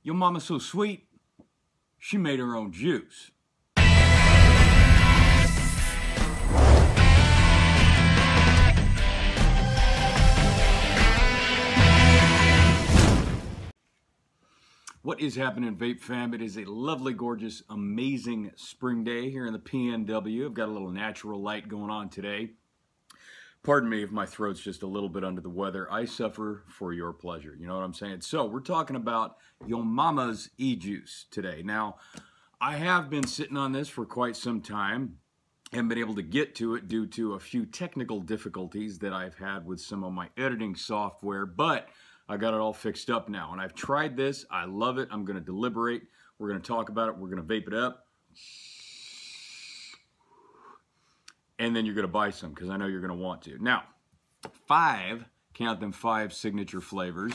Your mama's so sweet, she made her own juice. What is happening, Vape Fam? It is a lovely, gorgeous, amazing spring day here in the PNW. I've got a little natural light going on today. Pardon me if my throat's just a little bit under the weather. I suffer for your pleasure. You know what I'm saying? So we're talking about your mama's e-juice today. Now, I have been sitting on this for quite some time and been able to get to it due to a few technical difficulties that I've had with some of my editing software, but I got it all fixed up now, and I've tried this. I love it. I'm going to deliberate. We're going to talk about it. We're going to vape it up. And then you're going to buy some because I know you're going to want to. Now, count them five signature flavors.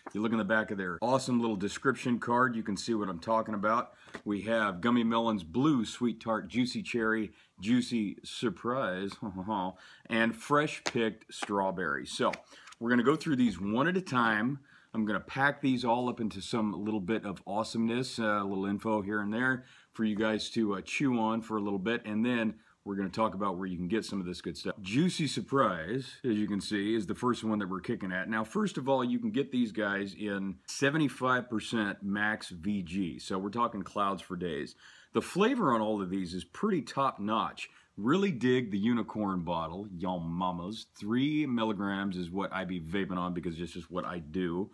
If you look in the back of their awesome little description card, you can see what I'm talking about. We have Gummy Melon's Blue, Sweet Tart, Juicy Cherry, Juicy Surprise, and Fresh-Picked Strawberry. So we're going to go through these one at a time. I'm going to pack these all up into some little bit of awesomeness, a little info here and there for you guys to chew on for a little bit, and then we're going to talk about where you can get some of this good stuff. Juicy Surprise, as you can see, is the first one that we're kicking at. Now, first of all, you can get these guys in 75% max VG, so we're talking clouds for days. The flavor on all of these is pretty top-notch. Really dig the unicorn bottle, y'all mamas. 3 milligrams is what I be vaping on because it's just what I do.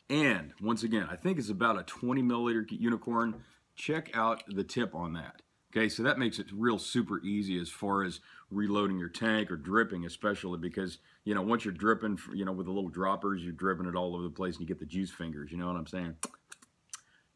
And once again, I think it's about a 20 milliliter unicorn. Check out the tip on that. Okay, so that makes it real super easy as far as reloading your tank or dripping, especially because, you know, once you're dripping, you know, with the little droppers, you're dripping it all over the place and you get the juice fingers, you know what I'm saying?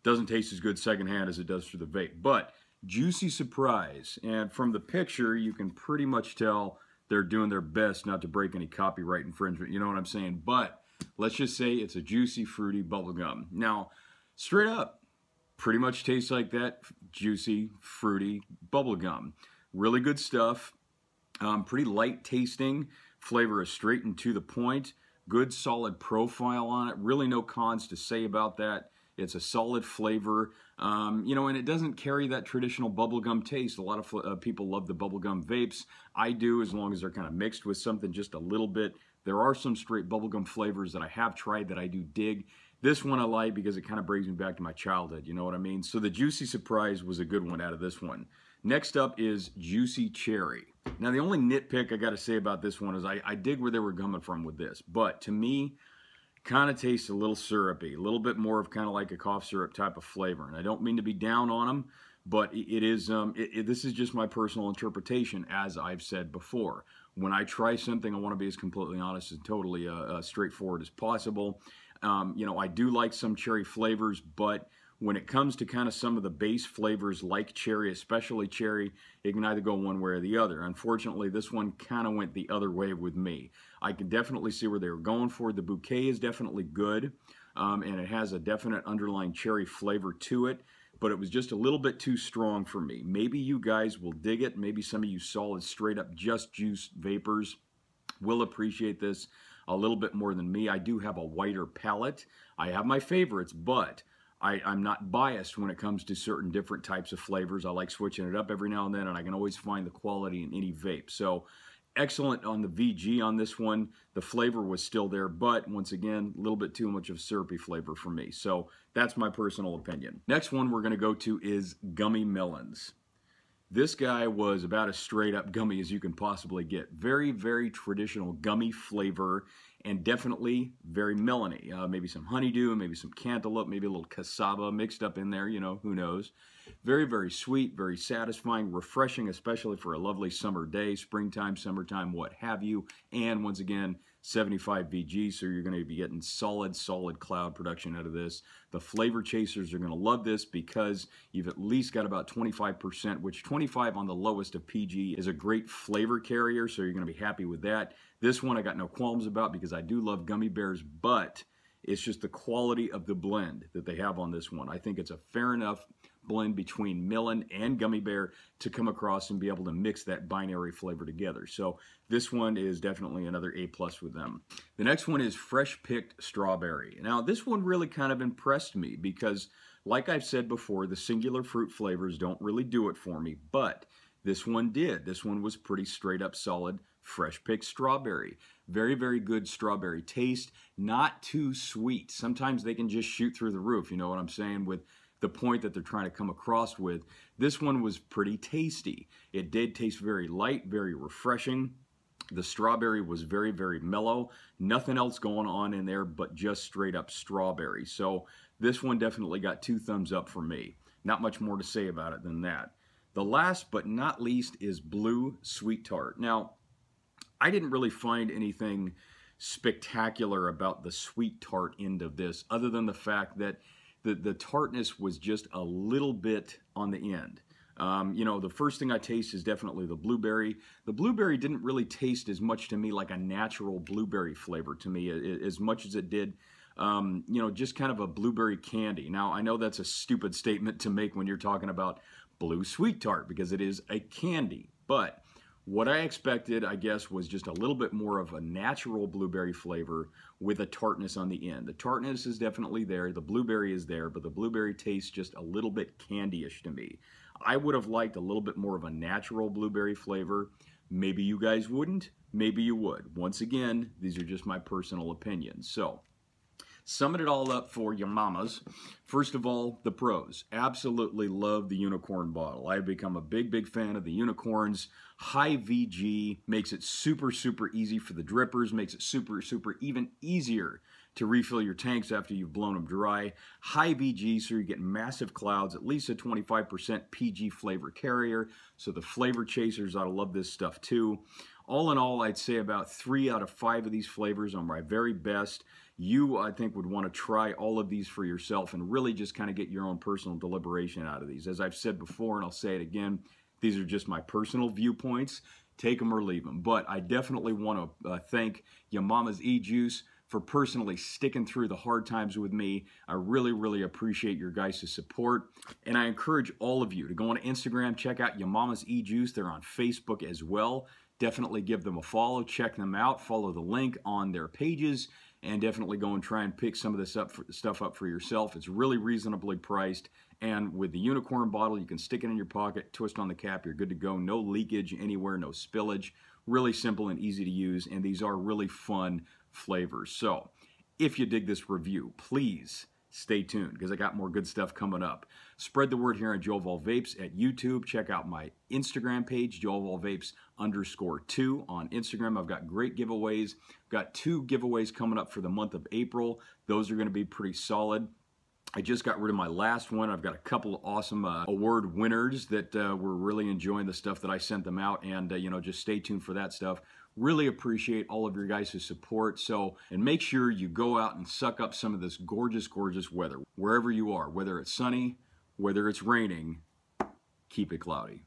Doesn't taste as good secondhand as it does through the vape, but Juicy Surprise, and from the picture you can pretty much tell they're doing their best not to break any copyright infringement, you know what I'm saying? But let's just say it's a juicy, fruity bubblegum. Now, straight up, pretty much tastes like that juicy, fruity bubblegum. Really good stuff, pretty light tasting, flavor is straight and to the point, good solid profile on it, really no cons to say about that. It's a solid flavor, you know, and it doesn't carry that traditional bubblegum taste. A lot of people love the bubblegum vapes. I do, as long as they're kind of mixed with something just a little bit. There are some straight bubblegum flavors that I have tried that I do dig. This one I like because it kind of brings me back to my childhood, you know what I mean? So the Juicy Surprise was a good one out of this one. Next up is Juicy Cherry. Now, the only nitpick I got to say about this one is I dig where they were coming from with this, but to me, kind of tastes a little syrupy, a little bit more of kind of like a cough syrup type of flavor. And I don't mean to be down on them, but this is just my personal interpretation, as I've said before. When I try something, I want to be as completely honest and totally straightforward as possible. You know, I do like some cherry flavors, but when it comes to kind of some of the base flavors like cherry, especially cherry, it can either go one way or the other. Unfortunately, this one kind of went the other way with me. I can definitely see where they were going for. The bouquet is definitely good, and it has a definite underlying cherry flavor to it, but it was just a little bit too strong for me. Maybe you guys will dig it. Maybe some of you solid, straight up just juice vapors will appreciate this a little bit more than me. I do have a whiter palate. I have my favorites, but I'm not biased when it comes to certain different types of flavors. I like switching it up every now and then, and I can always find the quality in any vape. So excellent on the VG on this one. The flavor was still there, but once again, a little bit too much of syrupy flavor for me. So that's my personal opinion. Next one we're going to go to is Gummy Melons. This guy was about as straight up gummy as you can possibly get. Very, very traditional gummy flavor, and definitely very melony. Maybe some honeydew, maybe some cantaloupe, maybe a little cassava mixed up in there, you know, who knows. Very, very sweet, very satisfying, refreshing, especially for a lovely summer day, springtime, summertime, what have you. And once again, 75 VG, so you're going to be getting solid cloud production out of this. The flavor chasers are going to love this because you've at least got about 25%, which 25 on the lowest of PG is a great flavor carrier, so you're going to be happy with that. This one I got no qualms about because I do love gummy bears, but It's just the quality of the blend that they have on this one. I think it's a fair enough blend between melon and gummy bear to come across and be able to mix that binary flavor together. So this one is definitely another A+ with them. The next one is Freshpicked Strawberry. Now this one really kind of impressed me because, like I've said before, the singular fruit flavors don't really do it for me, but this one did. This one was pretty straight up solid fresh-picked strawberry. Very, very good strawberry taste. Not too sweet. Sometimes they can just shoot through the roof, you know what I'm saying, with the point that they're trying to come across with. This one was pretty tasty. It did taste very light, very refreshing. The strawberry was very, very mellow. Nothing else going on in there but just straight up strawberry. So this one definitely got 2 thumbs up for me. Not much more to say about it than that. The last but not least is Blue Sweet Tart. Now, I didn't really find anything spectacular about the Sweet Tart end of this, other than the fact that the tartness was just a little bit on the end. You know, the first thing I taste is definitely the blueberry. The blueberry didn't really taste as much to me like a natural blueberry flavor to me, as much as it did, you know, just kind of a blueberry candy. Now, I know that's a stupid statement to make when you're talking about Blue Sweet Tart, because it is a candy, but what I expected, I guess, was just a little bit more of a natural blueberry flavor with a tartness on the end. The tartness is definitely there, the blueberry is there, but the blueberry tastes just a little bit candy-ish to me. I would have liked a little bit more of a natural blueberry flavor. Maybe you guys wouldn't, maybe you would. Once again, these are just my personal opinions. So, summing it all up for your mamas, first of all, the pros. Absolutely love the unicorn bottle. I've become a big, big fan of the unicorns. High VG, makes it super, super easy for the drippers, makes it super, super even easier to refill your tanks after you've blown them dry. High VG, so you get massive clouds, at least a 25% PG flavor carrier, so the flavor chasers ought to love this stuff too. All in all, I'd say about 3 out of 5 of these flavors are my very best. You, I think, would want to try all of these for yourself and really just kind of get your own personal deliberation out of these. As I've said before, and I'll say it again, these are just my personal viewpoints. Take them or leave them. But I definitely want to thank Your Mama's E-Juice for personally sticking through the hard times with me. I really, really appreciate your guys' support. And I encourage all of you to go on Instagram, check out Your Mama's E-Juice. They're on Facebook as well. Definitely give them a follow, check them out, follow the link on their pages, and definitely go and try and pick some of this stuff up for yourself. It's really reasonably priced, and with the unicorn bottle, you can stick it in your pocket, twist on the cap, you're good to go. No leakage anywhere, no spillage. Really simple and easy to use, and these are really fun flavors. So, if you dig this review, please stay tuned, because I got more good stuff coming up. Spread the word here on Joe Vol Vapes at YouTube. Check out my Instagram page, JoeVolVapes_2 on Instagram. I've got great giveaways. Got 2 giveaways coming up for the month of April. Those are going to be pretty solid. I just got rid of my last one. I've got a couple of awesome award winners that were really enjoying the stuff that I sent them out, and you know, just stay tuned for that stuff. Really appreciate all of your guys' support. So, and make sure you go out and suck up some of this gorgeous, gorgeous weather wherever you are, whether it's sunny, whether it's raining. Keep it cloudy.